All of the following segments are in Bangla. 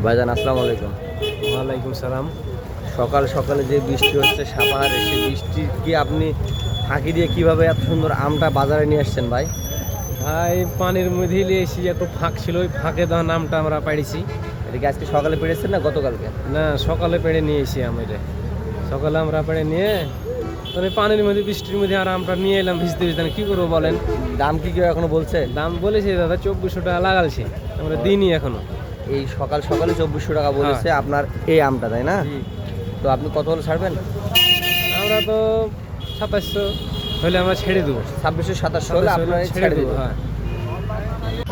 ভাইজান আসসালামু আলাইকুম। ওয়ালাইকুম সালাম। সকাল সকালে যে বৃষ্টি হচ্ছে সাপাহারে, সেই বৃষ্টি কি আপনি ফাঁকি দিয়ে কিভাবে এত সুন্দর আমটা বাজারে নিয়ে আসছেন ভাই? ভাই পানির মধ্যে এসে একটু ফাঁক ছিল, ওই ফাঁকে দেওয়া নামটা আমরা পাইছি। এটা কি আজকে সকালে পেরেছেন না গতকালকে? না, সকালে পেড়ে নিয়ে এসি আম এটা। সকালে আমরা পেড়ে নিয়ে মানে পানির মধ্যে বৃষ্টির মধ্যে আর আমটা নিয়ে এলাম ভিজতে ভিজতে। কি করবো বলেন? দাম কি কেউ এখনো বলছে? দাম বলেছে দাদা 2400 টাকা লাগালছে, আমরা দিইনি এখনো। এই সকাল সকালে 2400 টাকা বলেছে আপনার এই আমটা, তাই না? জি। তো আপনি কত হলে ছাড়বেন? আমরা তো 2700 হলে আমরা ছেড়ে দেবো। 2600-2700 হলে আপনার ছেড়ে দেবো। হ্যাঁ।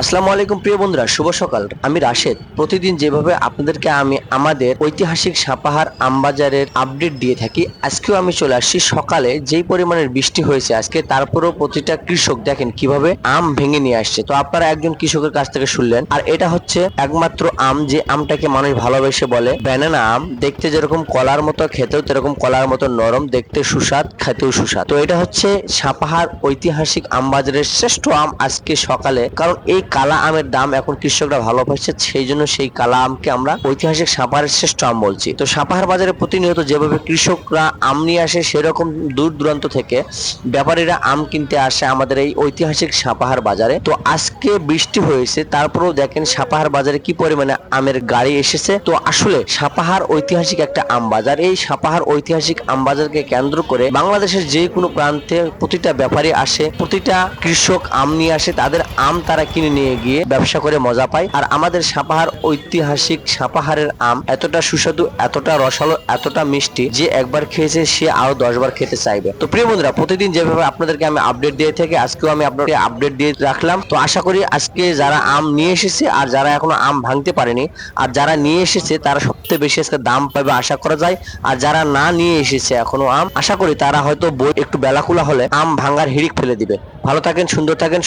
আসসালামু আলাইকুম প্রিয় বন্ধুরা, শুভ সকাল। আমি রাশেদ। প্রতিদিন যেভাবে আপনাদেরকে আমি আমাদের ঐতিহাসিক সাপাহার আমবাজারের আপডেট দিয়ে থাকি, আজকেও আমি চলে আসছি সকালে। যেই পরিমাণের বৃষ্টি হয়েছে আজকে, তারপরেও প্রতিটা কৃষক দেখেন কিভাবে আম ভেঙে নিয়ে আসছে। তো আপনারা একজন কৃষকের কাছ থেকে শুনলেন। আর এটা হচ্ছে একমাত্র আম যে আমটাকে মানুষ ভালোবেসে বলে ব্যানানা আম। দেখতে যেরকম কলার মতো, খেতেও সেরকম কলার মতো নরম, দেখতে সুস্বাদ, খেতেও সুস্বাদ। তো এটা হচ্ছে সাপাহার ঐতিহাসিক আমবাজারের শ্রেষ্ঠ আম আজকে সকালে। কারণ এই কালা আমের দাম এখন কৃষকরা ভালোবাসছে, সেই জন্য সেই কালা আমকে আমরা ঐতিহাসিক সাপাহারের শ্রেষ্ঠ আম বলছি। তো সাপাহার বাজারে প্রতিনিয়ত যেভাবে কৃষকরা আম নিয়ে আসে, সেরকম দূর দূরান্ত থেকে ব্যাপারীরা আম কিনতে আসে আমাদের এই ঐতিহাসিক সাপাহার বাজারে। তো আজকে বৃষ্টি হয়েছে, তারপরেও দেখেন সাপাহার বাজারে কি পরিমাণে আমের গাড়ি এসেছে। তো আসলে সাপাহার ঐতিহাসিক একটা আম বাজার। এই সাপাহার ঐতিহাসিক আম বাজারকে কেন্দ্র করে বাংলাদেশের যে কোনো প্রান্তে প্রতিটা ব্যাপারী আসে, প্রতিটা কৃষক আম নিয়ে আসে, তাদের আম তারা কিনে নিয়ে গিয়ে ব্যবসা করে মজা পায়। আর আমাদের সাপাহার ঐতিহাসিক সাপাহারের আম এতটা সুস্বাদু, এতটা রসালো, এতটা মিষ্টি যে একবার খেয়েছে সে আরো 10 বার খেতে চাইবে। তো প্রিয় বন্ধুরা, প্রতিদিন যেভাবে আপনাদেরকে আমি আপডেট দিয়ে থাকি, আজকেও আমি আপনাদেরকে আপডেট দিয়ে রাখলাম। তো আশা করি আজকে যারা আম নিয়ে এসেছে আর যারা এখনো আম ভাঙতে পারেনি, আর যারা নিয়ে এসেছে তারা সবচেয়ে বেশি আজকে দাম পাবে আশা করা যায়। আর যারা না নিয়ে এসেছে এখনো আম, আশা করি তারা হয়তো বই একটু বেলাকুলা হলে আম ভাঙার হিড়িক ফেলে দিবে। ভালো থাকেন, সুন্দর থাকেন।